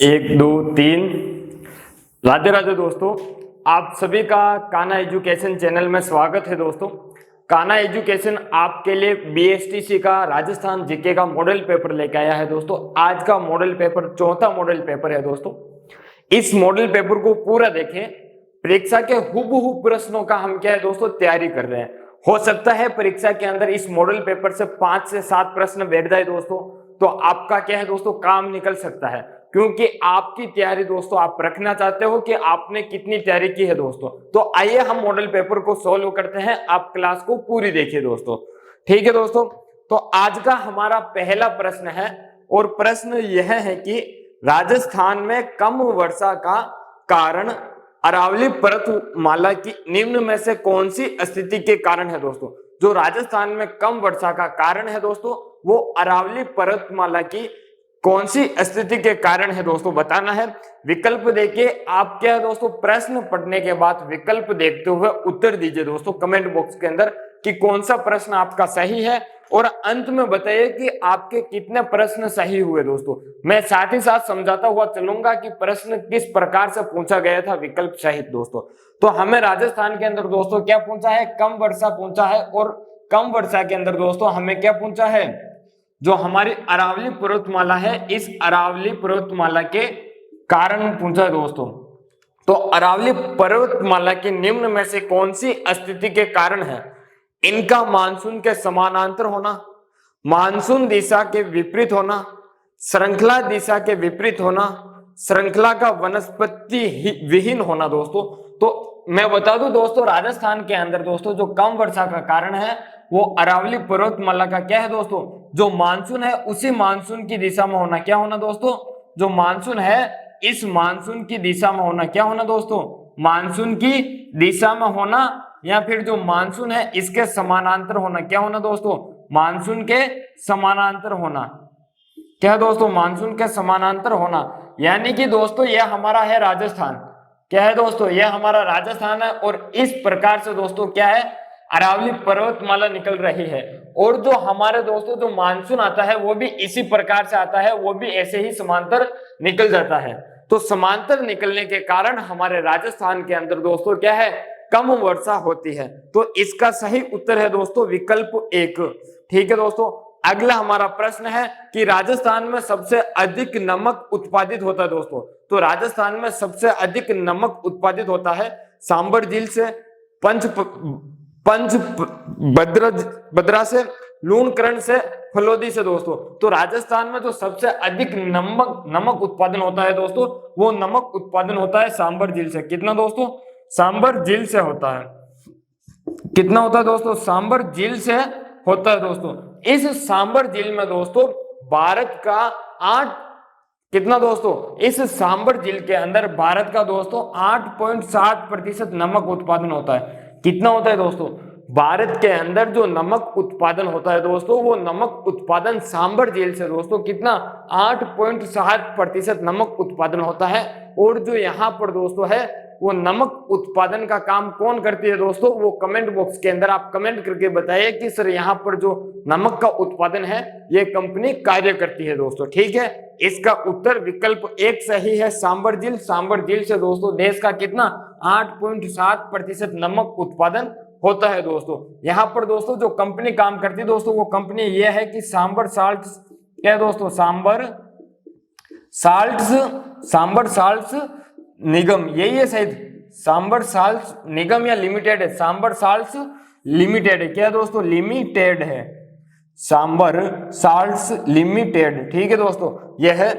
एक दो तीन। राधे राधे दोस्तों, आप सभी का कान्हा एजुकेशन चैनल में स्वागत है। दोस्तों, कान्हा एजुकेशन आपके लिए बीएसटीसी का राजस्थान जीके का मॉडल पेपर लेके आया है। दोस्तों, आज का मॉडल पेपर चौथा मॉडल पेपर है। दोस्तों, इस मॉडल पेपर को पूरा देखें। परीक्षा के हुबहू प्रश्नों का हम क्या है दोस्तों तैयारी कर रहे हैं। हो सकता है परीक्षा के अंदर इस मॉडल पेपर से 5 से 7 प्रश्न बैठ जाए दोस्तों, तो आपका क्या है दोस्तों काम निकल सकता है, क्योंकि आपकी तैयारी दोस्तों आप रखना चाहते हो कि आपने कितनी तैयारी की है दोस्तों। तो आइए हम मॉडल पेपर को सॉल्व करते हैं। आप क्लास को पूरी देखिए दोस्तों, ठीक है दोस्तों। तो आज का हमारा पहला प्रश्न है और प्रश्न यह है कि राजस्थान में कम वर्षा का कारण अरावली पर्वतमाला की निम्न में से कौन सी स्थिति के कारण है। दोस्तों, जो राजस्थान में कम वर्षा का कारण है दोस्तों, वो अरावली पर्वतमाला की कौन सी स्थिति के कारण है दोस्तों बताना है। विकल्प देखिए, आप क्या है दोस्तों प्रश्न पढ़ने के बाद विकल्प देखते हुए उत्तर दीजिए दोस्तों कमेंट बॉक्स के अंदर कि कौन सा प्रश्न आपका सही है, और अंत में बताइए कि आपके कितने प्रश्न सही हुए। दोस्तों, मैं साथ ही साथ समझाता हुआ चलूंगा कि प्रश्न किस प्रकार से पूछा गया था विकल्प सहित। दोस्तों, तो हमें राजस्थान के अंदर दोस्तों क्या पूछा है, कम वर्षा पूछा है, और कम वर्षा के अंदर दोस्तों हमें क्या पूछा है, जो हमारी अरावली पर्वतमाला है, इस अरावली पर्वतमाला के कारण पूछा है दोस्तों। तो अरावली पर्वतमाला के निम्न में से कौन सी स्थिति के कारण है, इनका मानसून के समानांतर होना, मानसून दिशा के विपरीत होना, श्रृंखला दिशा के विपरीत होना, श्रृंखला का वनस्पति विहीन होना। दोस्तों, तो मैं बता दूं दोस्तों, राजस्थान के अंदर दोस्तों जो कम वर्षा का कारण है वो अरावली पर्वतमाला का क्या है दोस्तों, जो मानसून है उसी मानसून की दिशा में होना। क्या होना दोस्तों, जो मानसून है इस मानसून की दिशा में होना। क्या होना दोस्तों, मानसून की दिशा में होना, या फिर जो मानसून है इसके समानांतर होना। क्या होना दोस्तों, मानसून के समानांतर होना। क्या दोस्तों, मानसून के समानांतर होना। यानी कि दोस्तों यह हमारा है राजस्थान। क्या है दोस्तों, यह हमारा राजस्थान है, और इस प्रकार से दोस्तों क्या है, अरावली पर्वतमाला निकल रही है। और जो हमारे दोस्तों जो मानसून आता है वो भी इसी प्रकार से आता है, वो भी ऐसे ही समांतर निकल जाता है। तो समांतर निकलने के कारण हमारे राजस्थान के अंदर दोस्तों क्या है, कम वर्षा होती है। तो इसका सही उत्तर है दोस्तों विकल्प 1। ठीक है दोस्तों, अगला हमारा प्रश्न है कि राजस्थान में सबसे अधिक नमक उत्पादित होता है। दोस्तों, तो राजस्थान में सबसे अधिक नमक उत्पादित होता है सांबर झील से, पंच भद्रा से, लूणकरण से, फलोदी से। दोस्तों, तो राजस्थान में जो सबसे अधिक नमक उत्पादन होता है दोस्तों, वो नमक उत्पादन होता है सांबर झील से। कितना दोस्तों, सांबर झील से होता है। कितना होता है दोस्तों, सांबर झील से होता है। दोस्तों, इस सांबर झील में दोस्तों भारत का 8 कितना दोस्तों, इस सांबर झील के अंदर भारत का दोस्तों 8.7% नमक उत्पादन होता है। कितना होता है दोस्तों, भारत के अंदर जो नमक उत्पादन होता है दोस्तों, वो नमक उत्पादन सांबर झील से दोस्तों कितना 8.7% नमक उत्पादन होता है। और जो यहाँ पर दोस्तों है वो नमक उत्पादन का काम कौन करती है दोस्तों, वो कमेंट बॉक्स के अंदर आप कमेंट करके बताइए कि सर यहाँ पर जो नमक का उत्पादन है ये कंपनी कार्य करती है दोस्तों। ठीक है, इसका उत्तर विकल्प 1 सही है, सांबर झील। सांबर झील से दोस्तों देश का कितना 8.7% नमक उत्पादन होता है। दोस्तों, यहाँ पर दोस्तों जो कंपनी काम करती है दोस्तों, वो कंपनी ये है कि सांबर साल्ट्स, क्या है दोस्तों, सांबर साल्ट्स निगम, यही है शायद, सांबर साल्ट्स निगम या लिमिटेड है, सांबर साल्ट्स लिमिटेड है। क्या दोस्तों, लिमिटेड है, सांबर साल्ट्स लिमिटेड। ठीक है दोस्तों, यह है।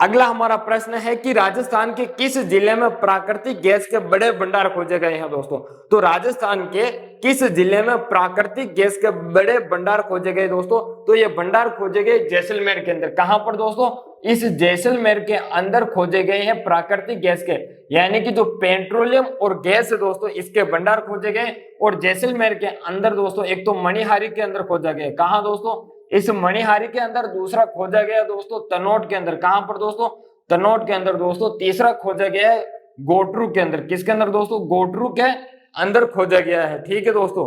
अगला हमारा प्रश्न है कि राजस्थान के किस जिले में प्राकृतिक गैस के बड़े भंडार खोजे गए हैं। दोस्तों, तो राजस्थान के किस जिले में प्राकृतिक गैस के बड़े भंडार खोजे गए दोस्तों, तो ये भंडार खोजे गए जैसलमेर के अंदर। कहां पर दोस्तों, इस जैसलमेर के अंदर खोजे गए हैं प्राकृतिक गैस के, यानी कि जो पेट्रोलियम और गैस है दोस्तों इसके भंडार खोजे गए। और जैसलमेर के अंदर दोस्तों एक तो मणिहारी के अंदर खोजा गया। कहां दोस्तों, इस मणिहारी के अंदर। दूसरा खोजा गया दोस्तों तनोट के अंदर। कहां पर दोस्तों, तनोट के अंदर दोस्तों। तीसरा खोजा गया है गोटरू के अंदर। किसके अंदर दोस्तों, गोटरू के अंदर खोजा गया है। ठीक है दोस्तों,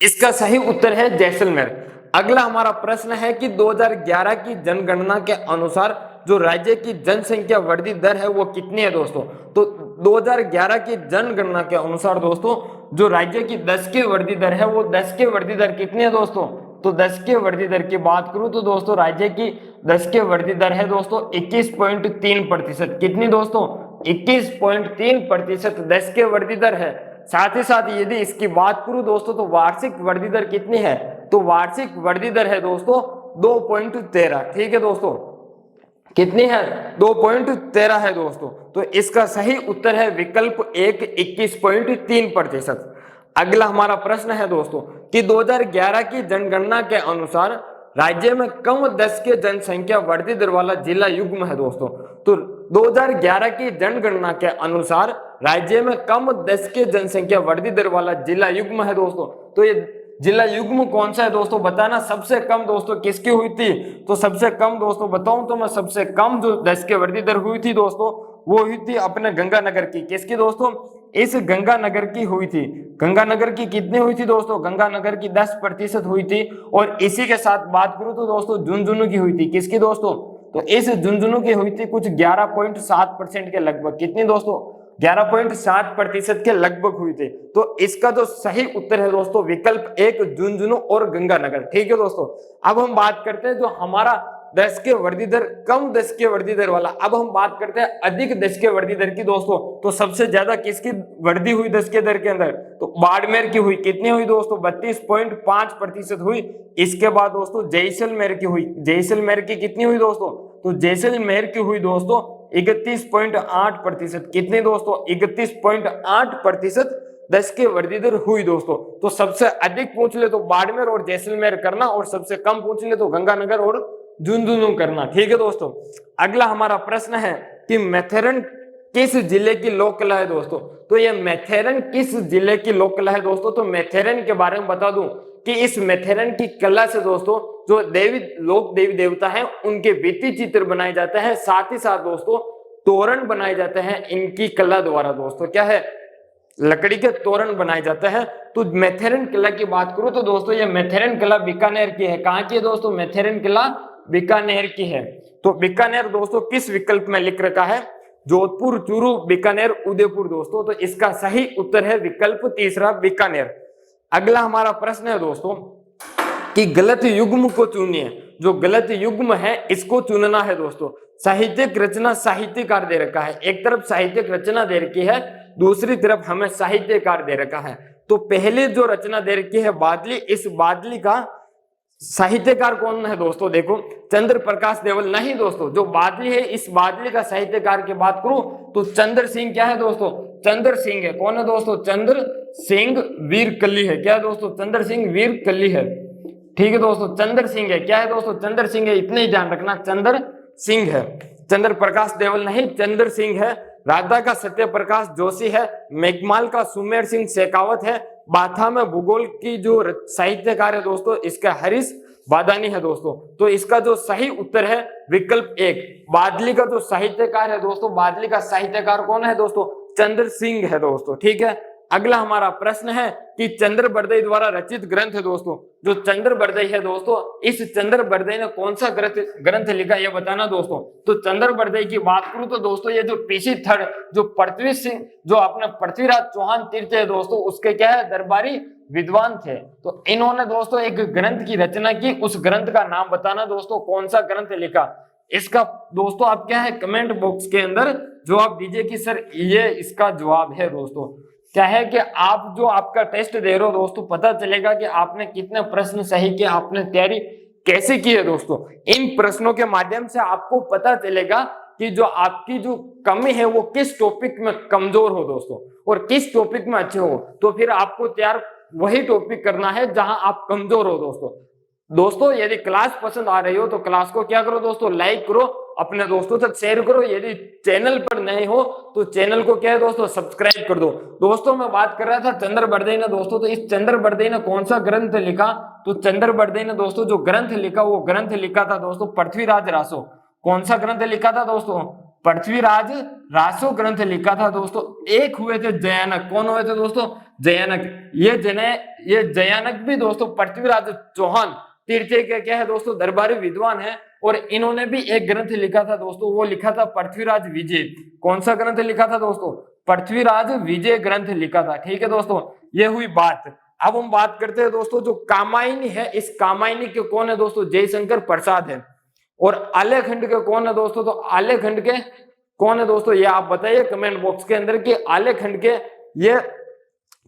इसका सही उत्तर है जैसलमेर। अगला हमारा प्रश्न है कि 2011 की जनगणना के अनुसार जो राज्य की जनसंख्या वृद्धि दर है वो कितनी है दोस्तों। तो 2011 की जनगणना के अनुसार दोस्तों जो राज्य की 10 की वृद्धि दर है वो 10 की वृद्धि दर कितनी है दोस्तों। तो 10 की वृद्धि दर की बात करूं तो दोस्तों राज्य की 10 की वृद्धि दर है दोस्तों 21.3%। कितनी दोस्तों 21.3% 10 की वृद्धि दर है। साथ ही साथ यदि इसकी बात करूं दोस्तों तो वार्षिक वृद्धि दर कितनी है। तो वार्षिक वृद्धि दर है दोस्तों 2.13। ठीक है दोस्तों, कितनी है 2.13 है दोस्तों। तो इसका सही उत्तर है विकल्प एक 21.3%। अगला हमारा प्रश्न है दोस्तों कि 2011 की जनगणना के अनुसार राज्य में कम 10 के जनसंख्या वृद्धि दर वाला जिला युग्म है दोस्तों। तो 2011 की जनगणना के अनुसार राज्य में कम 10 के जनसंख्या वृद्धि दर वाला जिला युग्म है दोस्तों। तो ये जिला युग्म कौन सा है दोस्तों बताना। सबसे कम दोस्तों किसकी हुई थी। तो सबसे कम दोस्तों बताऊं तो मैं सबसे कम जो 10 के वृद्धि दर हुई थी दोस्तों वो हुई थी अपने गंगानगर की। किसकी दोस्तों, इस गंगानगर की हुई थी। गंगानगर की कितनी हुई थी दोस्तों, गंगानगर की 10% हुई थी। और इसी के साथ बात करूं तो दोस्तों झुंझुनू की हुई थी। किसकी दोस्तों, तो इस झुंझुनू की हुई थी कुछ 11.7% के लगभग। कितनी दोस्तों 11.7% के लगभग हुई थी। तो इसका जो सही उत्तर है दोस्तों विकल्प एक झुंझुनू और गंगानगर। ठीक है दोस्तों, अब हम बात करते हैं जो हमारा 10 के वृद्धि दर कम 10 के वृद्धि दर वाला। अब हम बात करते हैं अधिक 10 के वृद्धि दर की दोस्तों। तो सबसे ज्यादा किसकी वृद्धि हुई 10 के दर के अंदर, तो बाड़मेर की हुई। कितनी हुई दोस्तों 32.5% हुई। इसके बाद दोस्तों जैसलमेर की हुई। जैसलमेर की कितनी हुई दोस्तों, तो जैसलमेर की हुई दोस्तों 31.8%। कितनी दोस्तों 31.8% 10 की वृद्धि दर हुई दोस्तों। तो सबसे अधिक पूछ ले तो बाड़मेर और जैसलमेर करना और सबसे कम पूछ ले तो गंगानगर और झुंझुनू करना। ठीक है दोस्तों, अगला हमारा प्रश्न है कि मैथेरन किस जिले की लोक कला है दोस्तों। तो ये मैथेरन किस जिले की लोक कला है दोस्तों। तो मैथेरन के बारे में बता दूं कि इस मैथेरन की कला से दोस्तों जो देवी देवता हैं उनके भित्ति चित्र बनाए जाते हैं। साथ ही साथ दोस्तों तोरण बनाए जाते हैं इनकी कला द्वारा। दोस्तों क्या है, लकड़ी के तोरण बनाए जाते हैं। तो मैथेरन किला की बात करूं तो दोस्तों ये मैथेरन किला बीकानेर की है। कहां की है दोस्तों, मैथेरन किला बीकानेर की है। तो बीकानेर दोस्तों किस विकल्प में लिख रखा है, जोधपुर, चूरू, बीकानेर, उदयपुर दोस्तों। तो इसका सही उत्तर है विकल्प तीसरा बीकानेर। अगला हमारा प्रश्न है दोस्तों कि गलत युग्म को चुनिए। जो गलत युग्म है इसको चुनना है दोस्तों। साहित्यिक रचना साहित्यकार दे रखा है। एक तरफ साहित्यिक रचना दे रखी है, दूसरी तरफ हमें साहित्यकार दे रखा है। तो पहले जो रचना दे रखी है बादली, इस बादली का साहित्यकार कौन है दोस्तों। देखो चंद्र प्रकाश देवल नहीं दोस्तों, जो बादली है इस बादली का साहित्यकार की बात करूं तो चंद्र सिंह क्या है दोस्तों, चंद्र सिंह है। कौन है दोस्तों, चंद्र सिंह वीरकली है। क्या है दोस्तों, चंद्र सिंह वीरकली है। ठीक है दोस्तों, चंद्र सिंह है। क्या है दोस्तों, चंद्र सिंह है। इतने ही ध्यान रखना, चंद्र सिंह है। चंद्र प्रकाश देवल नहीं, चंद्र सिंह है। राधा का सत्य प्रकाश जोशी है। मेघमाल का सुमेर सिंह शेखावत है। बाथा में भूगोल की जो साहित्यकार है दोस्तों इसका हरीश बादानी है दोस्तों। तो इसका जो सही उत्तर है विकल्प एक। बादली का जो साहित्यकार है दोस्तों, बादली का साहित्यकार कौन है दोस्तों, चंद्र सिंह है दोस्तों। ठीक है, अगला हमारा प्रश्न है कि चंद्र बरदई द्वारा रचित ग्रंथ है दोस्तों। जो चंद्र बरदई है दोस्तों, इस चंद्र बरदई ने कौन सा ग्रंथ लिखा ये बताना दोस्तों। तो चंद्र बरदई की बात करूं तो दोस्तों ये जो पीसी थर्ड जो पृथ्वी सिंह जो अपने पृथ्वीराज चौहान तीर्थ है दोस्तों उसके क्या है दरबारी विद्वान थे। तो इन्होंने दोस्तों एक ग्रंथ की रचना की, उस ग्रंथ का नाम बताना दोस्तों, कौन सा ग्रंथ लिखा। इसका दोस्तों आप क्या है कमेंट बॉक्स के अंदर जवाब दीजिए कि सर ये इसका जवाब है दोस्तों। क्या है कि आप जो आपका टेस्ट दे रहे हो दोस्तों पता चलेगा कि आपने कितने प्रश्न सही किए, आपने तैयारी कैसे की है दोस्तों। इन प्रश्नों के माध्यम से आपको पता चलेगा कि जो आपकी जो कमी है वो किस टॉपिक में कमजोर हो दोस्तों और किस टॉपिक में अच्छे हो। तो फिर आपको तैयार वही टॉपिक करना है जहां आप कमजोर हो दोस्तों। यदि क्लास पसंद आ रही हो तो क्लास को क्या करो दोस्तों, लाइक करो, अपने दोस्तों तक शेयर करो। यदि चैनल पर नए हो तो चैनल को क्या है दोस्तों सब्सक्राइब कर दो। दोस्तों मैं बात कर रहा था चंद्र बरदई ने दोस्तों, तो इस चंद्र बरदई ने कौन सा ग्रंथ लिखा। तो चंद्र बरदई ने दोस्तों जो ग्रंथ लिखा वो ग्रंथ लिखा था दोस्तों पृथ्वीराज रासो। कौन सा ग्रंथ लिखा था दोस्तों, पृथ्वीराज रासो ग्रंथ लिखा था दोस्तों। एक हुए थे जयानक, कौन हुए थे दोस्तों, जयानक। ये जयानक भी दोस्तों पृथ्वीराज चौहान तीर्थ के क्या है दोस्तों दरबारी विद्वान है और इन्होंने भी एक ग्रंथ लिखा था दोस्तों, वो लिखा था पृथ्वीराज विजय। कौन सा ग्रंथ लिखा था दोस्तों? पृथ्वीराज विजय ग्रंथ लिखा था। ठीक है दोस्तों, ये हुई बात। अब हम बात करते हैं दोस्तों, जो कामायनी है, इस कामायनी के कौन है दोस्तों? जयशंकर प्रसाद है। और आलेखंड के कौन है दोस्तों? तो आलेखंड के कौन है दोस्तों? ये आप बताइए कमेंट बॉक्स के अंदर कि आलेखंड के ये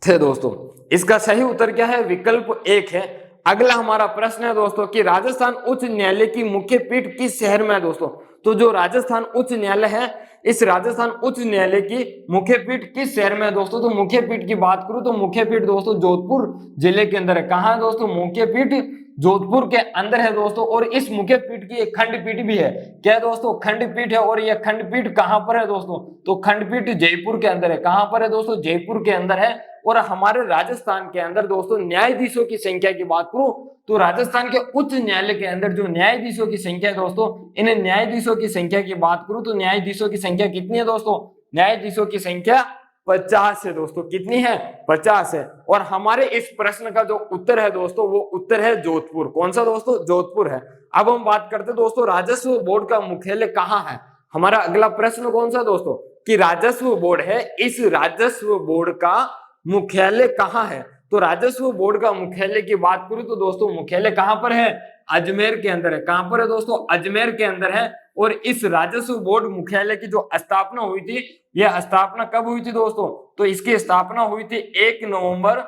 थे दोस्तों। इसका सही उत्तर क्या है? विकल्प 1 है। अगला हमारा प्रश्न है दोस्तों कि राजस्थान उच्च न्यायालय की मुख्य पीठ किस शहर में है दोस्तों? तो जो राजस्थान उच्च न्यायालय है, इस राजस्थान उच्च न्यायालय की मुख्य पीठ किस शहर में है दोस्तों? तो मुख्य पीठ की बात करूं तो मुख्य पीठ दोस्तों जोधपुर जिले के अंदर है। कहां है दोस्तों? मुख्य पीठ जोधपुर के अंदर है दोस्तों। और इस मुख्य पीठ की एक खंडपीठ भी है। क्या है दोस्तों? खंडपीठ है। और यह खंडपीठ कहां पर है दोस्तों? तो खंडपीठ जयपुर के अंदर है। कहां पर है दोस्तों? जयपुर के अंदर है। और हमारे राजस्थान के अंदर दोस्तों न्यायाधीशों की संख्या की बात करूं तो राजस्थान के उच्च न्यायालय के अंदर जो न्यायाधीशों की संख्या है दोस्तों, इन न्यायाधीशों की संख्या की बात करूं तो न्यायाधीशों की संख्या कितनी है दोस्तों? न्यायाधीशों की संख्या 50 है दोस्तों। कितनी है? 50 है। और हमारे इस प्रश्न का जो उत्तर है दोस्तों, वो उत्तर है जोधपुर। कौन सा दोस्तों? जोधपुर है। अब हम बात करते हैं दोस्तों राजस्व बोर्ड का मुख्यालय कहाँ है। हमारा अगला प्रश्न कौन सा दोस्तों? कि राजस्व बोर्ड है, इस राजस्व बोर्ड का मुख्यालय कहाँ है? तो राजस्व बोर्ड का मुख्यालय की बात करूं तो दोस्तों मुख्यालय कहां पर है? अजमेर के अंदर है। कहां पर है दोस्तों? अजमेर के अंदर है। और इस राजस्व बोर्ड मुख्यालय की जो स्थापना हुई थी, यह स्थापना कब हुई थी दोस्तों? तो इसकी स्थापना हुई थी 1 नवंबर,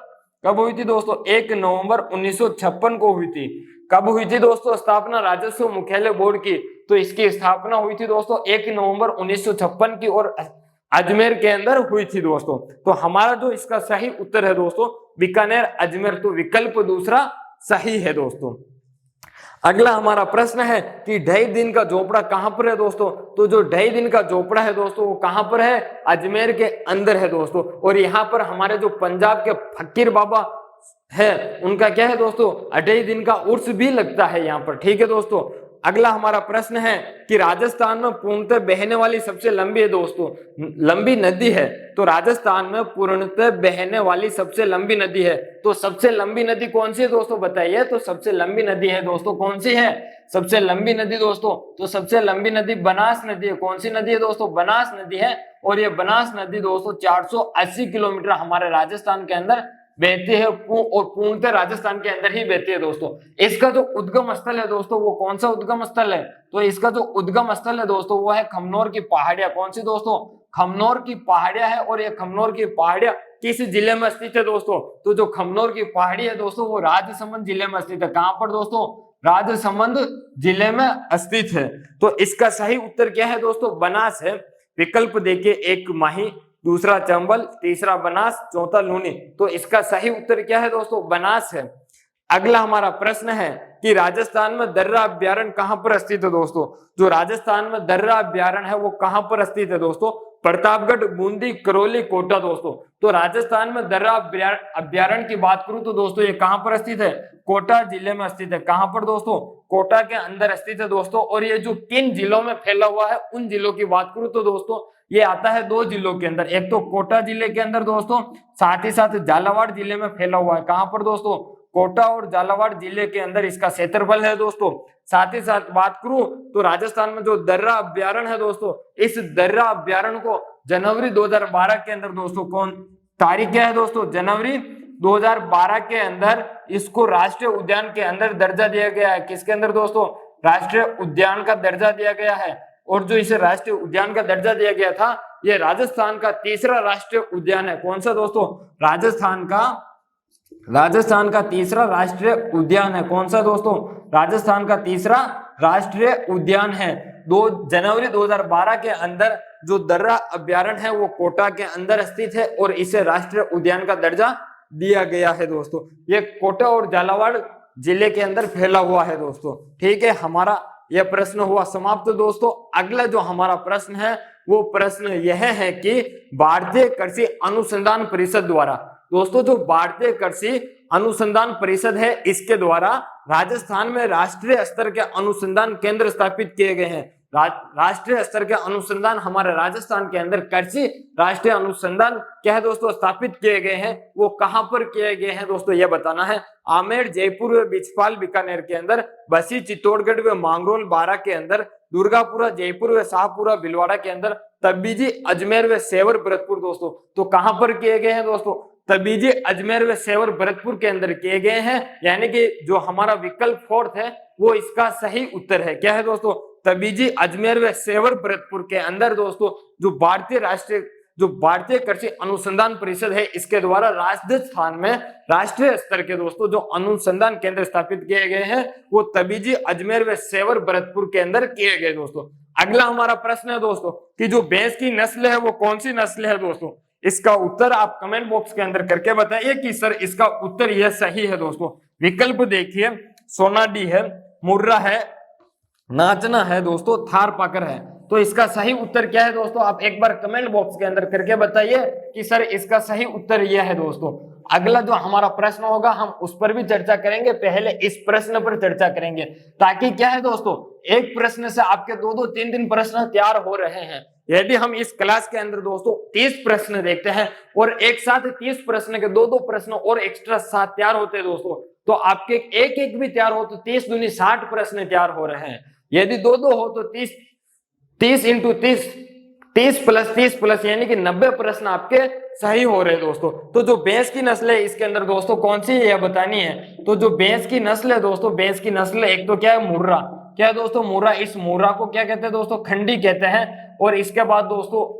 कब हुई थी दोस्तों? 1 नवंबर 1956 को हुई थी। कब हुई थी दोस्तों स्थापना राजस्व मुख्यालय बोर्ड की? तो इसकी स्थापना हुई थी दोस्तों 1 नवंबर 1956 की और अजमेर के अंदर हुई थी दोस्तों। तो हमारा जो इसका सही उत्तर है दोस्तों बीकानेर अजमेर, तो विकल्प दूसरा सही है दोस्तों। अगला हमारा प्रश्न है कि 2.5 दिन का झोपड़ा कहां पर है दोस्तों? तो जो 2.5 दिन का झोपड़ा है दोस्तों वो कहां पर है? अजमेर के अंदर है दोस्तों। और यहाँ पर हमारे जो पंजाब के फकीर बाबा है उनका क्या है दोस्तों? 2.5 दिन का उर्स भी लगता है यहाँ पर। ठीक है दोस्तों। अगला हमारा प्रश्न है कि राजस्थान में पूर्णतः बहने वाली सबसे लंबी है दोस्तों, लंबी नदी है। तो राजस्थान में पूर्णतः बहने वाली सबसे लंबी नदी है। तो सबसे लंबी नदी कौन सी है दोस्तों? बताइए। तो सबसे लंबी नदी है दोस्तों, कौन सी है सबसे लंबी नदी दोस्तों? तो सबसे लंबी नदी बनास नदी है। कौन सी नदी है दोस्तों? बनास नदी है। और ये बनास नदी दोस्तों 480 किलोमीटर हमारे राजस्थान के अंदर बहती है और पूर्णतः राजस्थान के अंदर ही बहती है दोस्तों। इसका जो उद्गम स्थल है दोस्तों वो कौन सा उद्गम स्थल है? तो इसका जो उद्गम स्थल है दोस्तों वो है खमनोर की पहाड़ियां। कौन सी दोस्तों? खमनोर की पहाड़ियां है। और ये खमनोर की पहाड़ियां किस जिले में स्थित है दोस्तों? तो जो खमनोर की पहाड़ी है दोस्तों वो राजसमंद जिले में स्थित है। कहां पर दोस्तों? राजसमंद जिले में स्थित है। तो इसका सही उत्तर क्या है दोस्तों? बनास है। विकल्प देखिए, 1 माही, दूसरा चंबल, तीसरा बनास, चौथा लूनी। तो इसका सही उत्तर क्या है दोस्तों? बनास है। अगला हमारा प्रश्न है कि राजस्थान में दर्रा अभ्यारण्य कहां पर स्थित है दोस्तों? जो राजस्थान में दर्रा अभ्यारण्य है वो कहां पर स्थित है दोस्तों? प्रतापगढ़, बूंदी, करौली, कोटा दोस्तों। तो राजस्थान में दर्रा अभ्यारण्य की बात करूं तो दोस्तों ये कहां पर स्थित है? कोटा जिले में स्थित है। कहां पर दोस्तों? कोटा के अंदर स्थित है दोस्तों। और ये जो किन जिलों में फैला हुआ है उन जिलों की बात करूं तो दोस्तों ये आता है 2 जिलों के अंदर। एक तो कोटा जिले के अंदर दोस्तों, साथ ही साथ झालावाड़ जिले में फैला हुआ है। कहां पर दोस्तों? कोटा और झालावाड़ जिले के अंदर इसका क्षेत्रफल है दोस्तों। साथ ही साथ बात करूं तो राजस्थान में जो दर्रा अभ्यारण्य है दोस्तों, इस दर्रा अभ्यारण्य को जनवरी 2012 के अंदर दोस्तों, कौन तारीख क्या है दोस्तों? जनवरी 2012 के अंदर इसको राष्ट्रीय उद्यान के अंदर दर्जा दिया गया है। किसके अंदर दोस्तों? राष्ट्रीय उद्यान का दर्जा दिया गया है। और जो इसे राष्ट्रीय उद्यान का दर्जा दिया गया था, यह राजस्थान का तीसरा राष्ट्रीय उद्यान है। कौन सा दोस्तों? राजस्थान का तीसरा राष्ट्रीय उद्यान है। कौन सा दोस्तों? राजस्थान का तीसरा राष्ट्रीय उद्यान है। 2 जनवरी 2012 के अंदर जो दर्रा अभ्यारण्य है वो कोटा के अंदर स्थित है और इसे राष्ट्रीय उद्यान का दर्जा दिया गया है दोस्तों। ये कोटा और झालावाड़ जिले के अंदर फैला हुआ है दोस्तों। ठीक है, हमारा यह प्रश्न हुआ समाप्त दोस्तों। अगला जो हमारा प्रश्न है वो प्रश्न यह है कि भारतीय कृषि अनुसंधान परिषद द्वारा, दोस्तों जो भारतीय कृषि अनुसंधान परिषद है इसके द्वारा राजस्थान में राष्ट्रीय स्तर के अनुसंधान केंद्र स्थापित किए गए हैं। राष्ट्रीय स्तर के अनुसंधान हमारे राजस्थान के अंदर कृषि राष्ट्रीय अनुसंधान क्या है दोस्तों स्थापित किए गए हैं, वो कहां पर किए गए हैं दोस्तों ये बताना है। आमेर, जयपुर व बिचपाल बीकानेर के अंदर, बसी, चित्तौड़गढ़ व मांगरोल, बारा के अंदर, दुर्गापुरा, जयपुर व शाहपुरा, भीलवाड़ा के अंदर, तबीजी, अजमेर व सेवर, भरतपुर दोस्तों। तो कहां पर किए गए हैं दोस्तों? तबीजी, अजमेर व सेवर, भरतपुर के अंदर किए गए हैं, यानी कि जो हमारा विकल्प फोर्थ है वो इसका सही उत्तर है। क्या है दोस्तों? तबीजी, अजमेर व सेवर, भरतपुर के अंदर दोस्तों जो भारतीय कृषि अनुसंधान परिषद है इसके द्वारा राजस्थान में राष्ट्रीय स्तर के दोस्तों जो अनुसंधान केंद्र स्थापित किए गए हैं वो तबीजी, अजमेर व सेवर, भरतपुर के अंदर किए गए दोस्तों। अगला हमारा प्रश्न है दोस्तों कि जो भैंस की नस्ल है वो कौन सी नस्ल है दोस्तों? इसका उत्तर आप कमेंट बॉक्स के अंदर करके बताइए कि सर इसका उत्तर यह सही है दोस्तों। विकल्प देखिए, सोनाडी है, मुर्रा है, नाचना है दोस्तों, थार पाकर है। तो इसका सही उत्तर क्या है दोस्तों? आप एक बार कमेंट बॉक्स के अंदर करके बताइए कि सर इसका सही उत्तर यह है दोस्तों। अगला जो हमारा प्रश्न होगा हम उस पर भी चर्चा करेंगे, पहले इस प्रश्न पर चर्चा करेंगे ताकि क्या है दोस्तों एक प्रश्न से आपके 2-2, 3-3 प्रश्न तैयार हो रहे हैं। यदि हम इस क्लास के अंदर दोस्तों 30 प्रश्न देखते हैं और एक साथ 30 प्रश्न के 2-2 प्रश्न और एक्स्ट्रा साथ तैयार होते हैं दोस्तों, तो आपके एक एक भी तैयार हो तो 30 दूनी 60 प्रश्न तैयार हो रहे हैं। यदि 2-2 हो तो 30 इंटू 30 प्लस 30 प्लस यानी कि 90 प्रश्न आपके सही हो रहे हैं दोस्तों। तो जो भैंस की नस्ल है इसके अंदर दोस्तों कौन सी है बतानी है। तो जो भैंस की नस्ल है दोस्तों, भैंस की नस्ल एक तो क्या है मुर्रा, क्या है दोस्तों मुर्रा। इस मुर्रा को क्या कहते हैं दोस्तों? खंडी कहते हैं। और इसके बाद दोस्तों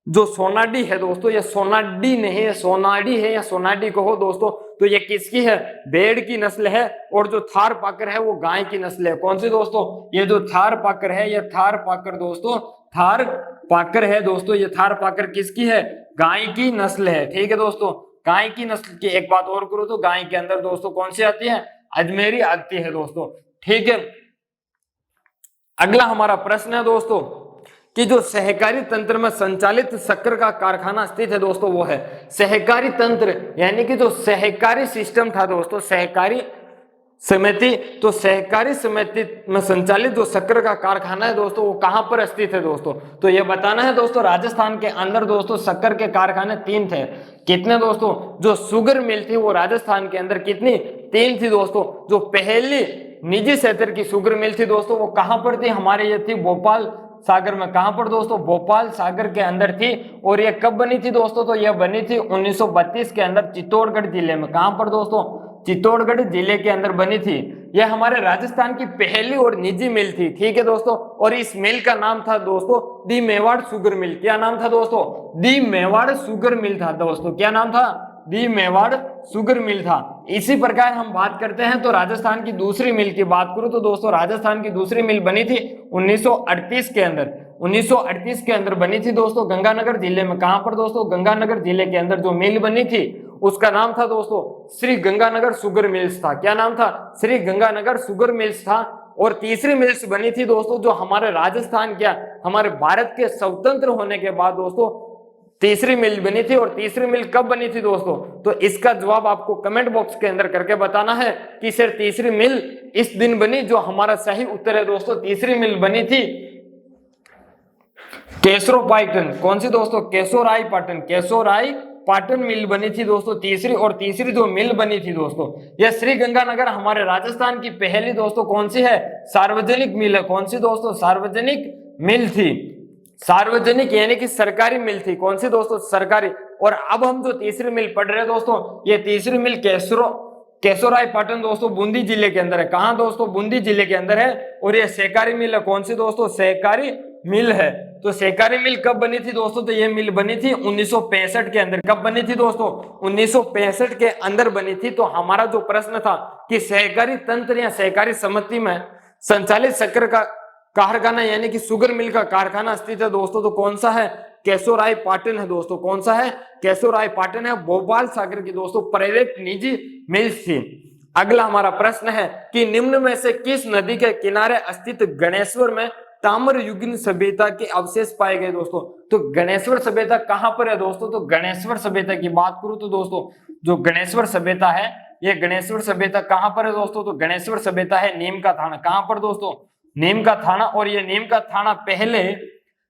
जो सोनाडी है दोस्तों, ये सोनाडी नहीं है, सोनाडी है या सोनाडी कहो दोस्तों, तो ये किसकी है? भेड़ की नस्ल है। और जो थार पाकर है वो गाय की नस्ल है। कौन सी दोस्तों? ये जो थार पाकर है, ये थार पाकर दोस्तों, थार पाकर है दोस्तों, ये थार पाकर किसकी है? गाय की नस्ल है। ठीक है दोस्तों, गाय की नस्ल की एक बात और करो तो गाय के अंदर दोस्तों कौन सी आती है? अजमेरी आती है दोस्तों। ठीक है, अगला हमारा प्रश्न है दोस्तों कि जो सहकारी तंत्र में संचालित शक्कर का कारखाना स्थित है दोस्तों वो है सहकारी तंत्र, यानी कि जो सहकारी सिस्टम था दोस्तों, सहकारी समिति। तो सहकारी समिति में संचालित जो शक्कर का कारखाना है दोस्तों वो कहां पर स्थित है दोस्तों? तो ये बताना है दोस्तों राजस्थान के अंदर दोस्तों शक्कर के कारखाने 3 थे। कितने दोस्तों? जो शुगर मिल थी वो राजस्थान के अंदर कितनी? 3 थी दोस्तों। जो पहली निजी क्षेत्र की शुगर मिल थी दोस्तों वो कहां पर थी? हमारे ये थी भोपाल सागर में। कहां पर दोस्तों? भोपाल सागर के अंदर थी। और ये कब बनी थी दोस्तों? तो ये बनी थी 1932 के अंदर चित्तौड़गढ़ जिले में। कहां पर दोस्तों? चित्तौड़गढ़ जिले के अंदर बनी थी। यह हमारे राजस्थान की पहली और निजी मिल थी। ठीक है दोस्तों, और इस मिल का नाम था दोस्तों दी मेवाड़ शुगर मिल। क्या नाम था दोस्तों? दी मेवाड़ शुगर मिल था दोस्तों। क्या नाम था? दी मेवाड़ शुगर मिल था। इसी प्रकार हम बात करते हैं तो राजस्थान की दूसरी मिल की बात करूं तो दोस्तों राजस्थान की दूसरी मिल बनी थी 1938 के अंदर। 1938 के अंदर बनी थी दोस्तों गंगानगर जिले में। कहां पर दोस्तों? गंगानगर जिले के अंदर जो मिल बनी थी उसका नाम था दोस्तों श्री गंगानगर शुगर मिल्स था। क्या नाम था? श्री गंगानगर शुगर मिल्स था। और तीसरी मिल्स बनी थी दोस्तों जो हमारे राजस्थान क्या हमारे भारत के स्वतंत्र होने के बाद दोस्तों तीसरी मिल बनी थी। और तीसरी मिल कब बनी थी दोस्तों? तो इसका जवाब आपको कमेंट बॉक्स के अंदर करके बताना है कि सर तीसरी मिल इस दिन बनी। जो हमारा सही उत्तर है दोस्तों तीसरी मिल बनी थी केशोरायपाटन। कौन सी दोस्तों? केशोरायपाटन। केशोरायपाटन मिल बनी थी दोस्तों तीसरी। और तीसरी जो मिल बनी थी दोस्तों यह श्री गंगानगर हमारे राजस्थान की पहली दोस्तों कौन सी है? सार्वजनिक मिल है। कौन सी दोस्तों? सार्वजनिक मिल थी। सार्वजनिक यानी कि सरकारी मिल थी। कौन सी दोस्तों? सरकारी। और अब हम जो तीसरी मिल पढ़ रहे हैं दोस्तों ये तीसरी मिल केशोरायपाटन दोस्तों बूंदी जिले के अंदर है। कहां दोस्तों? बूंदी जिले के अंदर है। और ये सहकारी मिल है। कौन सी दोस्तों? सहकारी मिल है। तो सहकारी मिल कब बनी थी दोस्तों? तो ये मिल बनी थी 1965 के अंदर। कब बनी थी दोस्तों? 1965 के अंदर बनी थी। तो हमारा जो प्रश्न था कि सहकारी तंत्र या सहकारी समिति में संचालित शक्कर का कारखाना यानी कि शुगर मिल का कारखाना स्थित है दोस्तों तो कौन सा है? केशोरायपाटन है दोस्तों। कौन सा है? केशोरायपाटन है। भोपाल सागर की दोस्तों प्राइवेट निजी मिल्स थी। अगला हमारा प्रश्न है कि निम्न में से किस नदी के किनारे स्थित गणेश्वर में ताम्र युगीन सभ्यता के अवशेष पाए गए दोस्तों? तो गणेश्वर सभ्यता कहां पर है दोस्तों? तो गणेश्वर सभ्यता की बात करूं तो दोस्तों जो गणेश्वर सभ्यता है ये गणेश्वर सभ्यता कहां पर है दोस्तों? तो गणेश्वर सभ्यता है नीम का थाना। कहां पर दोस्तों? नीम का थाना। और ये नीम का थाना पहले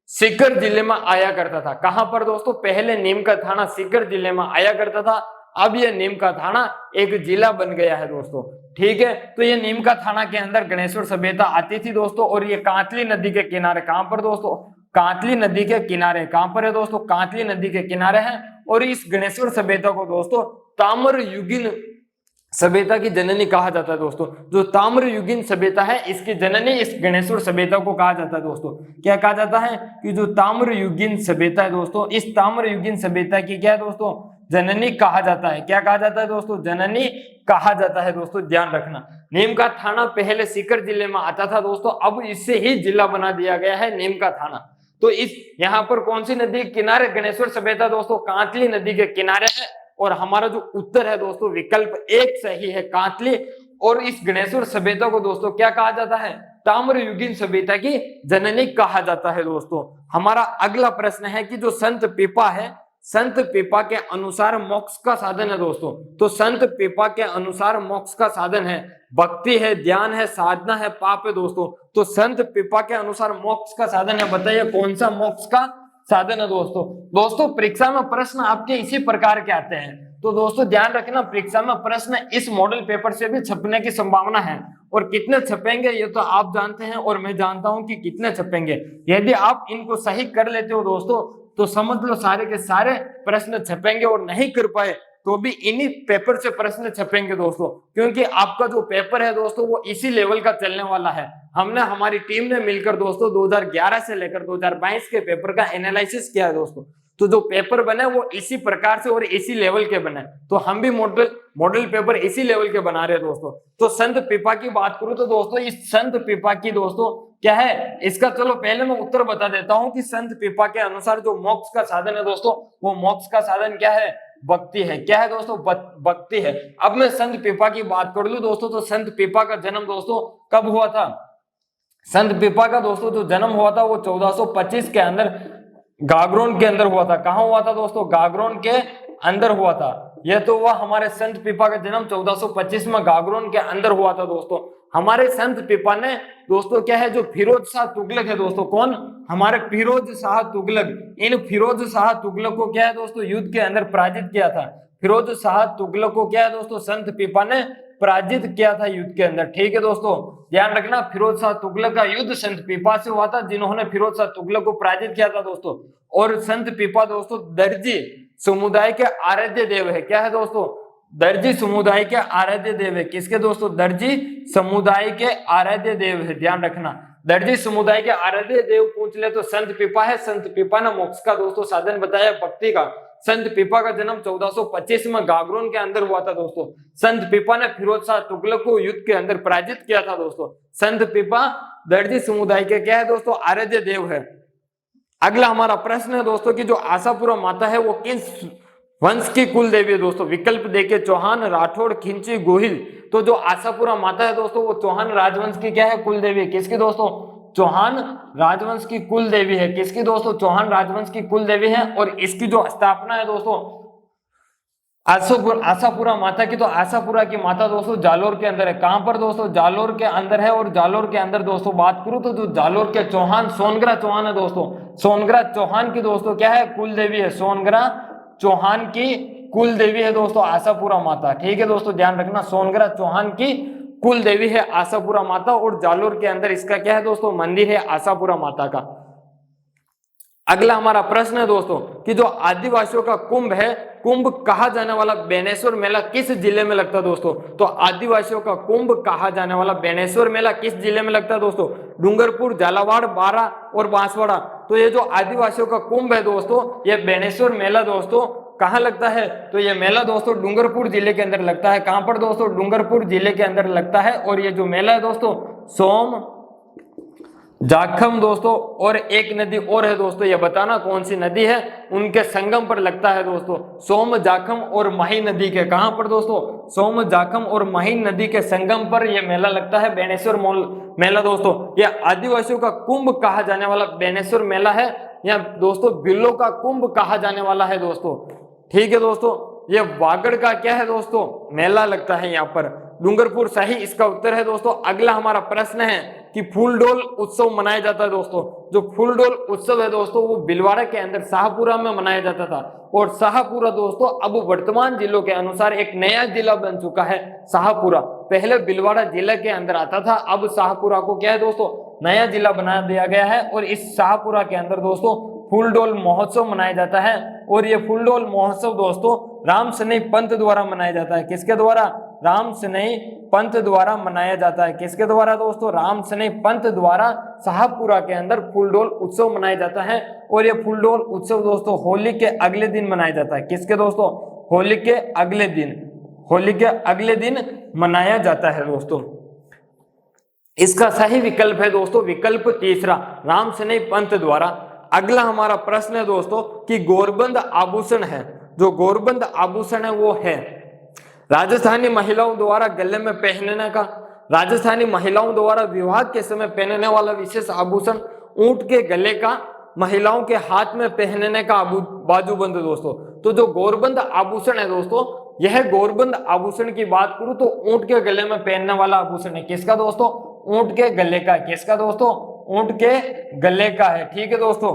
सीकर जिले में आया करता था। कहां पर दोस्तों? पहले नीम का थाना सीकर जिले में आया करता था, अब ये नीम का थाना एक जिला बन गया है दोस्तों। ठीक है, तो ये नीम का थाना के अंदर गणेश्वर सभ्यता आती थी दोस्तों। और ये कांतली नदी के किनारे, कहां पर दोस्तों? कांतली नदी के किनारे। कहां पर है दोस्तों? कांतली नदी के किनारे है। और इस गणेश्वर सभ्यता को दोस्तों ताम्रयुगीन सभ्यता की जननी कहा जाता है दोस्तों। जो ताम्रयुगीन सभ्यता है इसकी जननी इस गणेश्वर सभ्यता को कहा जाता है दोस्तों। क्या कहा जाता है? कि जो ताम्रयुगीन सभ्यता है दोस्तों, इस ताम्रयुगीन सभ्यता की क्या है दोस्तों? जननी कहा जाता है। क्या कहा जाता है दोस्तों? जननी कहा जाता है दोस्तों, ध्यान रखना। नीम का थाना पहले सीकर जिले में आता था दोस्तों, अब इससे ही जिला बना दिया गया है नीम का थाना। तो इस यहाँ पर कौन सी नदी के किनारे गणेश्वर सभ्यता दोस्तों? कांतली नदी के किनारे है। और हमारा जो उत्तर है दोस्तों विकल्प एक सही है, कांतली। और इस गणेश्वर सभ्यता को दोस्तों क्या कहा जाता है? ताम्रयुगीन सभ्यता की जननी कहा जाता है दोस्तों। हमारा अगला प्रश्न है कि जो संत पीपा है, संत पीपा के अनुसार मोक्ष का साधन है दोस्तों। तो संत पीपा के अनुसार मोक्ष का साधन है भक्ति है, ध्यान है, साधना है, पाप है दोस्तों। तो संत पीपा के अनुसार मोक्ष का साधन है, बताइए कौन सा मोक्ष का साधन है दोस्तों। दोस्तों परीक्षा में प्रश्न आपके इसी प्रकार के आते हैं, तो दोस्तों ध्यान रखना परीक्षा में प्रश्न इस मॉडल पेपर से भी छपने की संभावना है। और कितने छपेंगे ये तो आप जानते हैं और मैं जानता हूं कि कितने छपेंगे। यदि आप इनको सही कर लेते हो दोस्तों तो समझ लो सारे के सारे प्रश्न छपेंगे, और नहीं कर पाए तो भी इन्हीं पेपर से प्रश्न छपेंगे दोस्तों। क्योंकि आपका जो पेपर है दोस्तों वो इसी लेवल का चलने वाला है। हमने, हमारी टीम ने मिलकर दोस्तों 2011 से लेकर 2022 के पेपर का एनालिसिस किया है दोस्तों। तो जो पेपर बने वो इसी प्रकार से और इसी लेवल के बने। तो हम भी मॉडल पेपर इसी लेवल के बना रहे हैं दोस्तों। तो संत पीपा की बात करूं तो दोस्तों इस संत पीपा की दोस्तों क्या है, इसका चलो पहले मैं उत्तर बता देता हूं कि संत पीपा के अनुसार जो मोक्ष का साधन है दोस्तों, वो मोक्ष का साधन क्या है? भक्ति है। क्या है दोस्तों? भक्ति है। अब मैं संत पीपा की बात कर लूं दोस्तों, तो संत पीपा का जन्म दोस्तों कब हुआ था? संत पीपा का दोस्तों जो जन्म हुआ था वो 1425 के अंदर गागरोन के अंदर हुआ था। कहां हुआ था दोस्तों? गागरोन के अंदर हुआ था। यह तो हुआ हमारे संत पीपा का जन्म 1425 में गागरोन के अंदर हुआ था दोस्तों। हमारे संत पीपा ने दोस्तों क्या है, जो फिरोज शाह तुगलक है दोस्तों, कौन? हमारे फिरोज शाह तुगलक। इन फिरोज शाह तुगलक को क्या है दोस्तों युद्ध के अंदर पराजित किया था। फिरोज शाह तुगलक को क्या है दोस्तों संत पीपा ने पराजित किया था युद्ध के अंदर। ठीक है दोस्तों, ध्यान रखना फिरोज शाह तुगलक का युद्ध संत पीपा से हुआ था, जिन्होंने फिरोज शाह तुगलक को पराजित किया था दोस्तों। और संत पीपा दोस्तों दर्जी समुदाय के आराध्य देव है। क्या है दोस्तों? दर्जी समुदाय के आराध्य देव है। किसके दोस्तों? दर्जी समुदाय के आराध्य देव है, ध्यान रखना। दर्जी समुदाय के आराध्य देव पूछ ले तो संत पीपा है। संत पीपा ने मोक्ष का दोस्तों साधन बताया भक्ति का। संत पीपा का जन्म 1425 में गागरोन के अंदर हुआ था दोस्तों। संत पीपा ने फिरोज शाह तुगलक को युद्ध के अंदर पराजित किया था दोस्तों। संत पीपा दर्जी समुदाय के क्या है दोस्तों? आराध्य देव है। अगला हमारा प्रश्न है दोस्तों कि जो आशापुरा माता है वो किस वंश की कुल देवी है दोस्तों? विकल्प देके चौहान, राठौड़, खिंची, गोहिल। तो जो आशापुरा माता है दोस्तों वो चौहान राजवंश की क्या है? कुल देवी है। किसकी दोस्तों? चौहान राजवंश की कुल देवी है। किसकी दोस्तों? चौहान राजवंश की कुल देवी है। और इसकी जो स्थापना है दोस्तों आशापुरा माता की, तो आशापुरा की माता दोस्तों जालोर के अंदर है। कहां पर दोस्तों? जालोर के अंदर है। और जालोर के अंदर दोस्तों बात करूं तो जो जालोर के चौहान सोनग्रा चौहान है दोस्तों, सोनग्रा चौहान की दोस्तों क्या है? कुल देवी है। सोनग्रा चौहान की कुल देवी है दोस्तों आशापुरा माता। ठीक है दोस्तों, ध्यान रखना सोनग्रा चौहान की कुल देवी है आशापुरा माता। और जालोर के अंदर इसका क्या है दोस्तों? मंदिर है आशापुरा माता का। अगला हमारा प्रश्न है दोस्तों कि जो आदिवासियों का कुंभ है, कुंभ कहा जाने वाला बेनेश्वर मेला किस जिले में लगता है दोस्तों? तो आदिवासियों का कुंभ कहा जाने वाला बेनेश्वर मेला किस जिले में लगता है दोस्तों? डूंगरपुर, झालावाड़, बारा और बांसवाड़ा। तो ये जो आदिवासियों का कुंभ है दोस्तों, ये बेनेश्वर मेला दोस्तों कहाँ लगता है? तो ये मेला दोस्तों डूंगरपुर जिले के अंदर लगता है। कहां पर दोस्तों? डूंगरपुर जिले के अंदर लगता है। और ये जो मेला है दोस्तों सोम जाखम दोस्तों, और एक नदी और है दोस्तों, ये बताना कौन सी नदी है, उनके संगम पर लगता है दोस्तों। सोम जाखम और माही नदी के, कहां पर दोस्तों? सोम जाखम और माही नदी के संगम पर यह मेला लगता है, बेनेश्वर मेला दोस्तों। यह आदिवासियों का कुंभ कहा जाने वाला बेनेश्वर मेला है, या दोस्तों बिल्लो का कुंभ कहा जाने वाला है दोस्तों। ठीक है दोस्तों, ये वागड़ का क्या है दोस्तों? मेला लगता है यहाँ पर। डूंगरपुर सही इसका उत्तर है दोस्तों। अगला हमारा प्रश्न है कि फूलडोल उत्सव मनाया जाता है दोस्तों। जो फूलडोल उत्सव है दोस्तों वो भीलवाड़ा के अंदर शाहपुरा में मनाया जाता था, और शाहपुरा दोस्तों अब वर्तमान जिलों के अनुसार एक नया जिला बन चुका है शाहपुरा। पहले भीलवाड़ा जिला के अंदर आता था, अब शाहपुरा को क्या है दोस्तों नया जिला बना दिया गया है, और इस शाहपुरा के अंदर दोस्तों फूलडोल महोत्सव मनाया जाता है। और ये फूलडोल महोत्सव दोस्तों राम सनेही पंत द्वारा मनाया जाता है। किसके द्वारा? राम सनेही पंत द्वारा मनाया जाता है। किसके द्वारा दोस्तों? राम सनेही पंत द्वारा शाहपुरा के अंदर फूलडोल उत्सव मनाया जाता है। और ये फूलडोल उत्सव दोस्तों होली के अगले दिन मनाया जाता है। किसके दोस्तों? होली के अगले दिन, होली के अगले दिन मनाया जाता है दोस्तों। इसका सही विकल्प है दोस्तों विकल्प तीसरा, राम सनेही पंत द्वारा। अगला हमारा प्रश्न है दोस्तों कि गौरबंद आभूषण है, जो गौरबंद आभूषण है वो है राजस्थानी महिलाओं द्वारा गले में पहनने का, राजस्थानी महिलाओं द्वारा विवाह के समय पहनने वाला विशेष आभूषण, ऊंट के गले का, महिलाओं के हाथ में पहनने का बाजूबंद दोस्तों। तो जो गौरबंद आभूषण है दोस्तों, यह गौरबंद आभूषण की बात करूं तो ऊंट के गले में पहनने वाला आभूषण है। किसका दोस्तों? ऊंट के गले का। किसका दोस्तों? ऊंट के गले का है। ठीक है दोस्तों,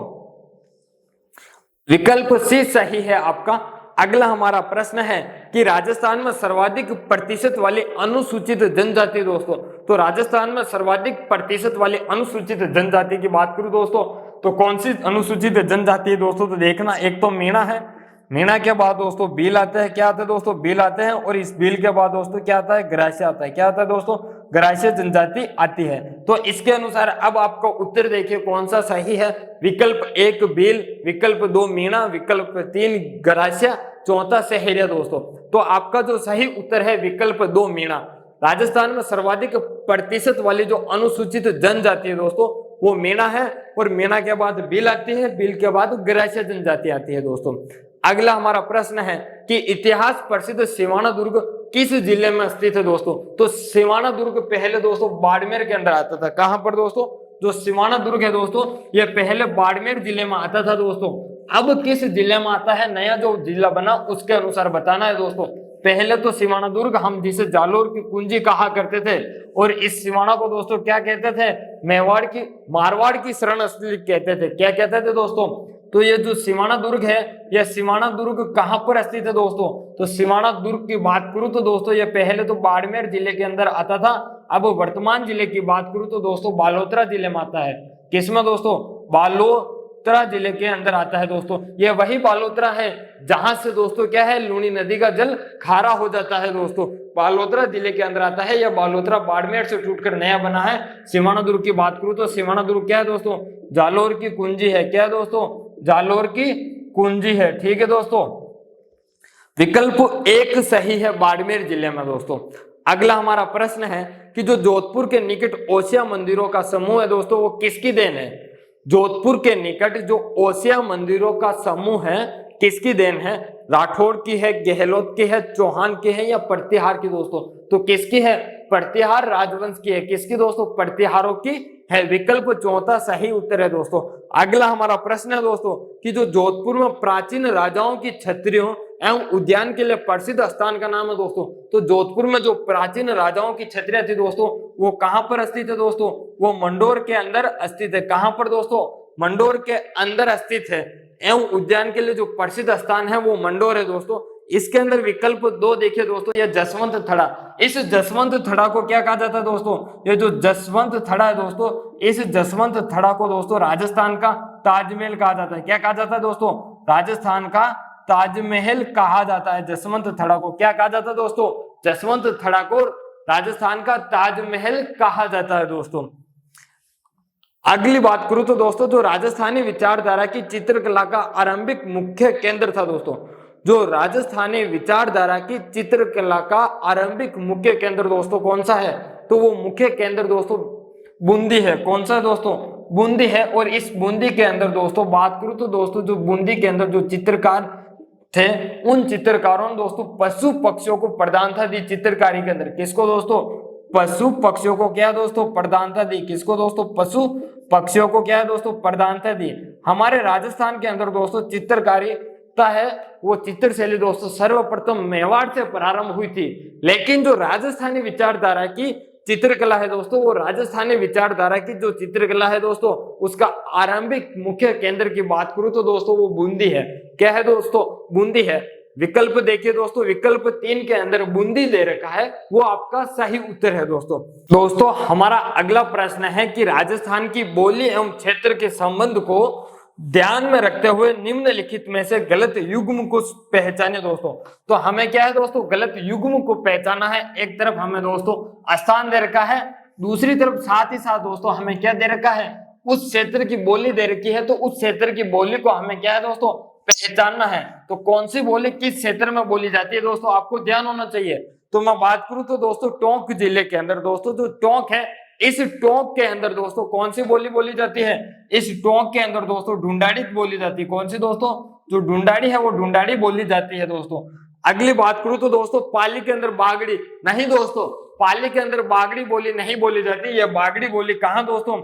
विकल्प सी सही है आपका। अगला हमारा प्रश्न है कि राजस्थान में सर्वाधिक प्रतिशत वाली अनुसूचित जनजाति दोस्तों। तो राजस्थान में सर्वाधिक प्रतिशत वाली अनुसूचित जनजाति की बात करूं दोस्तों तो कौन सी अनुसूचित जनजाति है दोस्तों? तो देखना, एक तो मीणा है, मीणा के बाद दोस्तों भील आते हैं। क्या आता है दोस्तों? भील आते हैं। और इस भील के बाद दोस्तों क्या आता है? गरासिया आता है। क्या आता है दोस्तों? गरासिया जनजाति आती है। तो इसके अनुसार अब आपका उत्तर देखिए कौन सा सही है। विकल्प 1 भील, विकल्प 2 मीणा, विकल्प 3 गरासिया, चौथा सहरिया दोस्तों। तो आपका जो सही उत्तर है विकल्प 2 मीणा। राजस्थान में सर्वाधिक प्रतिशत वाली जो अनुसूचित जनजाति है दोस्तों वो मीणा है, और मीणा के बाद भील आती है, भील के बाद गरासिया जनजाति आती है दोस्तों। अगला हमारा प्रश्न है कि इतिहास प्रसिद्ध सिवाना दुर्ग किस जिले में स्थित है दोस्तों? तो सिवाना दुर्ग पहले दोस्तों बाड़मेर के अंदर आता था। कहां पर दोस्तों? जो सिवाना दुर्ग है दोस्तों ये पहले बाड़मेर जिले में आता था दोस्तों। अब किस जिले में आता है, नया जो जिला बना उसके अनुसार बताना है दोस्तों। पहले तो सिवाना दुर्ग हम जिसे जालोर की कुंजी कहा करते थे, और इस सिवाना को दोस्तों क्या कहते थे? मेवाड़ की, मारवाड़ की शरण स्थली कहते थे। क्या कहते थे दोस्तों? तो ये जो सिवाना दुर्ग है, यह सिवाना दुर्ग कहां पर स्थित है दोस्तों? तो सिवाना दुर्ग की बात करूं तो दोस्तों ये पहले तो बाड़मेर जिले के अंदर आता था, अब वर्तमान जिले की बात करूं तो दोस्तों बालोतरा जिले में आता है। किसमें दोस्तों? बालोतरा जिले के अंदर आता है दोस्तों। ये वही बालोतरा है जहां से दोस्तों क्या है, लूनी नदी का जल खारा हो जाता है दोस्तों। बालोतरा जिले के अंदर आता है। यह बालोतरा बाड़मेर से टूटकर नया बना है। सिवाना दुर्ग की बात करूं तो सिवाना दुर्ग क्या है दोस्तों? जालोर की कुंजी है। क्या है दोस्तों? जालोर की कुंजी है। ठीक है दोस्तों, विकल्प 1 सही है बाड़मेर जिले में दोस्तों। अगला हमारा प्रश्न है कि जो जोधपुर के निकट ओसिया मंदिरों का समूह है दोस्तों वो किसकी देन है? जोधपुर के निकट जो ओसिया मंदिरों का समूह है किसकी देन है? राठौड़ की है, गहलोत की है, चौहान की है या प्रतिहार की दोस्तों? तो किसकी है? प्रतिहार राजवंश की है। किसकी दोस्तों? प्रतिहारों की है। विकल्प चौथा सही उत्तर है दोस्तों। अगला हमारा प्रश्न है दोस्तों कि जो जोधपुर में प्राचीन राजाओं की छत्रियों एवं उद्यान के लिए प्रसिद्ध स्थान का नाम है दोस्तों। तो जोधपुर में जो प्राचीन राजाओं की छत्रियां थी दोस्तों वो कहां पर स्थित है दोस्तों? वो मंडोर के अंदर स्थित है। कहां पर दोस्तों? मंडोर के अंदर स्थित है। एवं उद्यान के लिए जो प्रसिद्ध स्थान है वो मंडोर है दोस्तों। इसके अंदर विकल्प 2 देखिए दोस्तों, यह जसवंत थड़ा। इस जसवंत थड़ा को क्या कहा जाता है दोस्तों? ये जो जसवंत थड़ा है दोस्तों, इस जसवंत थड़ा को दोस्तों राजस्थान का ताजमहल कहा जाता है। क्या कहा जाता है दोस्तों? राजस्थान का ताजमहल कहा जाता है। जसवंत थड़ा को क्या कहा जाता है दोस्तों? जसवंत थड़ा को राजस्थान का ताजमहल कहा जाता है दोस्तों। अगली बात करूं तो दोस्तों जो राजस्थानी विचारधारा की चित्रकला का आरंभिक मुख्य केंद्र था दोस्तों, जो राजस्थानी विचारधारा की चित्रकला का आरंभिक मुख्य केंद्र दोस्तों कौन सा है? तो वो मुख्य केंद्र दोस्तों बूंदी है। कौन सा है दोस्तों? बूंदी है। और इस बूंदी के अंदर दोस्तों बात करूं तो दोस्तों जो बूंदी के अंदर जो चित्रकार थे उन चित्रकारों ने दोस्तों पशु पक्षियों को प्रधानता दी चित्रकारी के अंदर। किसको दोस्तों? पशु पक्षियों को क्या दोस्तों? प्रधानता दी। किसको दोस्तों? पशु पक्षियों को क्या है दोस्तों? प्रधानता दी। हमारे राजस्थान के अंदर दोस्तों चित्रकारी है वो चित्रशैली दोस्तों सर्वप्रथम मेवाड़ से प्रारंभ हुई थी। लेकिन जो राजस्थानी विचारधारा की चित्रकला है दोस्तों, वो राजस्थानी विचारधारा की जो चित्रकला है दोस्तों, उसका आरंभिक मुख्य केंद्र की बात करूं तो दोस्तों वो बूंदी है। क्या है दोस्तों? बूंदी है। विकल्प देखिए दोस्तों, विकल्प 3 के अंदर बूंदी दे रखा है, वो आपका सही उत्तर है दोस्तों हमारा अगला प्रश्न है कि राजस्थान की बोली एवं क्षेत्र के संबंध को ध्यान में रखते हुए निम्नलिखित में से गलत युग्म को पहचाने दोस्तों। तो हमें क्या है दोस्तों? गलत युग्म को पहचाना है। एक तरफ हमें दोस्तों स्थान दे रखा है, दूसरी तरफ साथ ही साथ दोस्तों हमें क्या दे रखा है? उस क्षेत्र की बोली दे रखी है। तो उस क्षेत्र की बोली को हमें क्या है दोस्तों? पहचानना है। तो कौन सी बोली किस क्षेत्र में बोली जाती है दोस्तों, आपको ध्यान होना चाहिए। तो मैं बात करूं तो दोस्तों टोंक जिले के अंदर दोस्तों जो टोंक है, इस टोंक के अंदर दोस्तों कौन सी बोली बोली जाती है? इस टोंक के अंदर दोस्तों ढूंढाड़ी बोली जाती है। कौन सी दोस्तों? जो ढूंढाड़ी है वो ढूंढाड़ी बोली जाती है दोस्तों। अगली बात करूं तो दोस्तों पाली के अंदर बागड़ी नहीं दोस्तों, पाली के अंदर बागड़ी बोली नहीं बोली जाती। ये बागड़ी बोली कहां दोस्तों?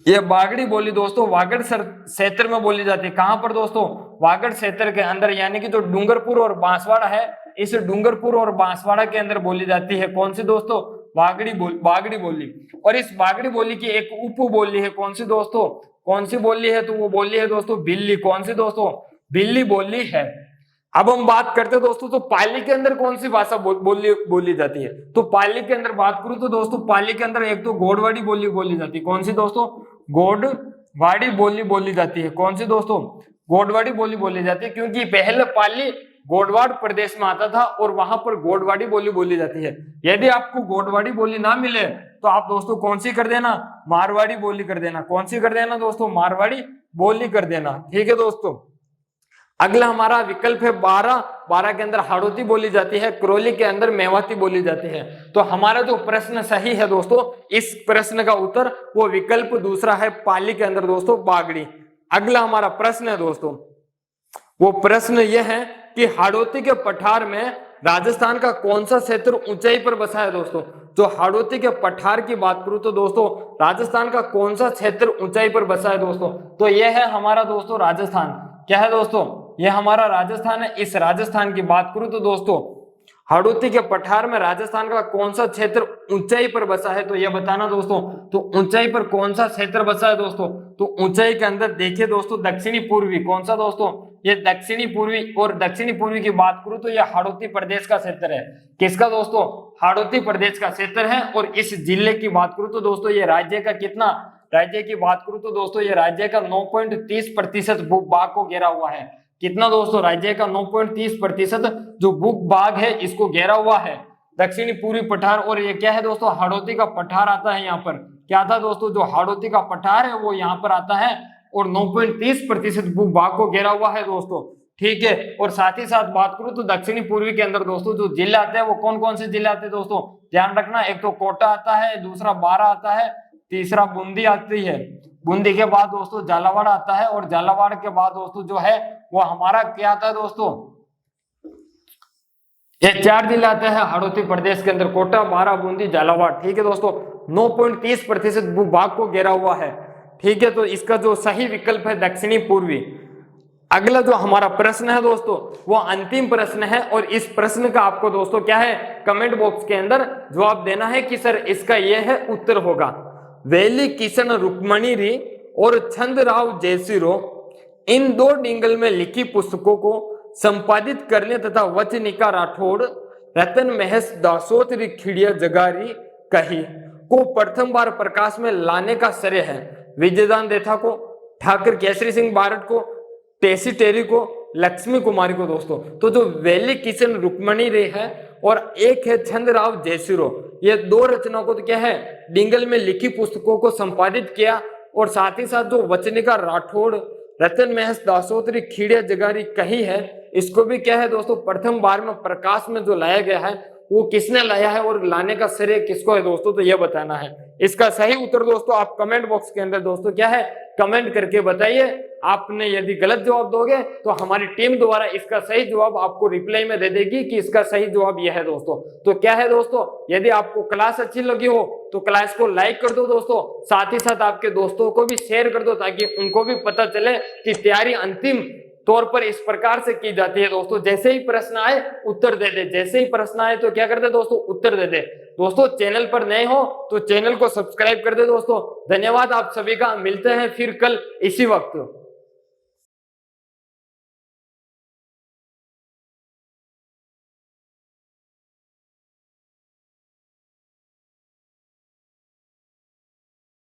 ये बागड़ी बोली दोस्तों वागड़ क्षेत्र में बोली जाती है। कहां पर दोस्तों? वागड़ क्षेत्र के अंदर, यानी कि जो डूंगरपुर और बांसवाड़ा है, इस डूंगरपुर और बांसवाड़ा के अंदर बोली जाती है। कौन सी दोस्तों? बागड़ी बोली। और इस बागड़ी बोली की एक उप बोली है। कौन सी दोस्तों? कौन सी बोली है? तो वो बोली है दोस्तों बिल्ली। कौन सी दोस्तों? बिल्ली बोली है। अब हम बात करते हैं दोस्तों तो पाली के अंदर कौन सी भाषा बोली जाती है? तो पाली के अंदर बात करूं तो दोस्तों पाली के अंदर एक तो गोडवाड़ी बोली बोली जाती है। कौन सी दोस्तों? गोडवाड़ी बोली जाती है। कौन सी दोस्तों? गोडवाड़ी बोली जाती है, क्योंकि पहले पाली गोडवाड़ प्रदेश में आता था और वहां पर गोडवाड़ी बोली जाती है। यदि आपको गोडवाड़ी बोली ना मिले तो आप दोस्तों कौन सी कर देना? मारवाड़ी बोली कर देना। कौन सी कर देना दोस्तों? मारवाड़ी बोली कर देना। ठीक है दोस्तों। अगला हमारा विकल्प है 12 के अंदर हाड़ौती बोली जाती है, करौली के अंदर मेवाती बोली जाती है। तो हमारा जो प्रश्न सही है दोस्तों, इस प्रश्न का उत्तर वो विकल्प दूसरा है, पाली के अंदर दोस्तों बागड़ी। अगला हमारा प्रश्न है दोस्तों, वो प्रश्न यह है कि हाड़ौती के पठार में राजस्थान का कौन सा क्षेत्र ऊंचाई पर बसा है दोस्तों? जो हाड़ौती के पठार की बात करूं तो दोस्तों राजस्थान का कौन सा क्षेत्र ऊंचाई पर बसा है दोस्तों? तो यह है हमारा दोस्तों राजस्थान। क्या है दोस्तों? यह हमारा राजस्थान है। इस राजस्थान की बात करूं तो दोस्तों हाड़ौती के पठार में राजस्थान का कौन सा क्षेत्र ऊंचाई पर बसा है, तो यह बताना दोस्तों। तो ऊंचाई पर कौन सा क्षेत्र बसा है दोस्तों? तो ऊंचाई के अंदर देखिए दोस्तों दक्षिणी पूर्वी। कौन सा दोस्तों? ये दक्षिणी पूर्वी। और दक्षिणी पूर्वी की बात करूं तो यह हाड़ौती प्रदेश का क्षेत्र है। किसका दोस्तों? हाड़ौती प्रदेश का क्षेत्र है। और इस जिले की बात करूं तो दोस्तों ये राज्य का कितना, राज्य की बात करूं तो दोस्तों ये राज्य का 9.30% भूभाग को घेरा हुआ है। कितना दोस्तों? राज्य का 9.30% जो भूभाग है इसको घेरा हुआ है दक्षिणी पूर्वी पठार। और ये क्या है दोस्तों? हाड़ौती का पठार आता है यहाँ पर। क्या था दोस्तों? जो हाड़ौती का पठार है वो यहाँ पर आता है और 9.30% भूभाग को घेरा हुआ है दोस्तों। ठीक है। और साथ ही साथ बात करूं तो दक्षिणी पूर्वी के अंदर दोस्तों जो जिले आते हैं वो कौन कौन से जिले आते हैं दोस्तों? ध्यान रखना, एक तो कोटा आता है, दूसरा बारा आता है, तीसरा बूंदी आती है, बूंदी के बाद दोस्तों झालावाड़ आता है, और झालावाड़ के बाद दोस्तों जो है वो हमारा क्या आता है दोस्तों? ये 4 जिले आते हैं हाड़ौती प्रदेश के अंदर, कोटा, बारा, बूंदी, झालावाड़। ठीक है दोस्तों। 9.30% भूभाग को घेरा हुआ है। ठीक है। तो इसका जो सही विकल्प है दक्षिणी पूर्वी। अगला जो हमारा प्रश्न है दोस्तों वो अंतिम प्रश्न है, और इस प्रश्न का आपको दोस्तों क्या है? कमेंट बॉक्स के अंदर जवाब देना है कि सर इसका यह है उत्तर होगा। वेली किशन रुक्मणी री और छंदराव जयसिरो इन 2 डिंगल में लिखी पुस्तकों को संपादित करने तथा वचनिका राठौड़ रतन महेश दासोत्री खिड़िया जगारी कही को प्रथम बार प्रकाश में लाने का श्रेय है विजयदान देथा को, ठाकुर केसरी सिंह बारट को, टेसी टेरी को, लक्ष्मी कुमारी को दोस्तों। तो जो वेली किशन रुक्मणी रे है और एक है छंदराव जयसिरो, ये 2 रचनाओं को तो क्या है? डिंगल में लिखी पुस्तकों को संपादित किया। और साथ ही साथ जो वचनिका राठौड़ रतन महेश दासोत्री खिड़िया जगारी कही है, इसको भी क्या है दोस्तों? प्रथम बार में प्रकाश में जो लाया गया है वो किसने लाया है और लाने का श्रेय किसको है दोस्तों? तो यह बताना है। इसका सही उत्तर दोस्तों आप कमेंट बॉक्स के अंदर दोस्तों क्या है? कमेंट करके बताइए। आपने यदि गलत जवाब दोगे तो हमारी टीम द्वारा इसका सही जवाब आपको रिप्लाई में दे देगी कि इसका सही जवाब यह है दोस्तों। तो क्या है दोस्तों? यदि आपको क्लास अच्छी लगी हो तो क्लास को लाइक कर दो दोस्तों, साथ ही साथ आपके दोस्तों को भी शेयर कर दो ताकि उनको भी पता चले कि तैयारी अंतिम तौर पर इस प्रकार से की जाती है दोस्तों, जैसे ही प्रश्न आए उत्तर दे दे, जैसे ही प्रश्न आए तो क्या कर दे दोस्तों, उत्तर दे दे। दोस्तों चैनल पर नए हो तो चैनल को सब्सक्राइब कर दे दोस्तों। धन्यवाद आप सभी का, मिलते हैं फिर कल इसी वक्त।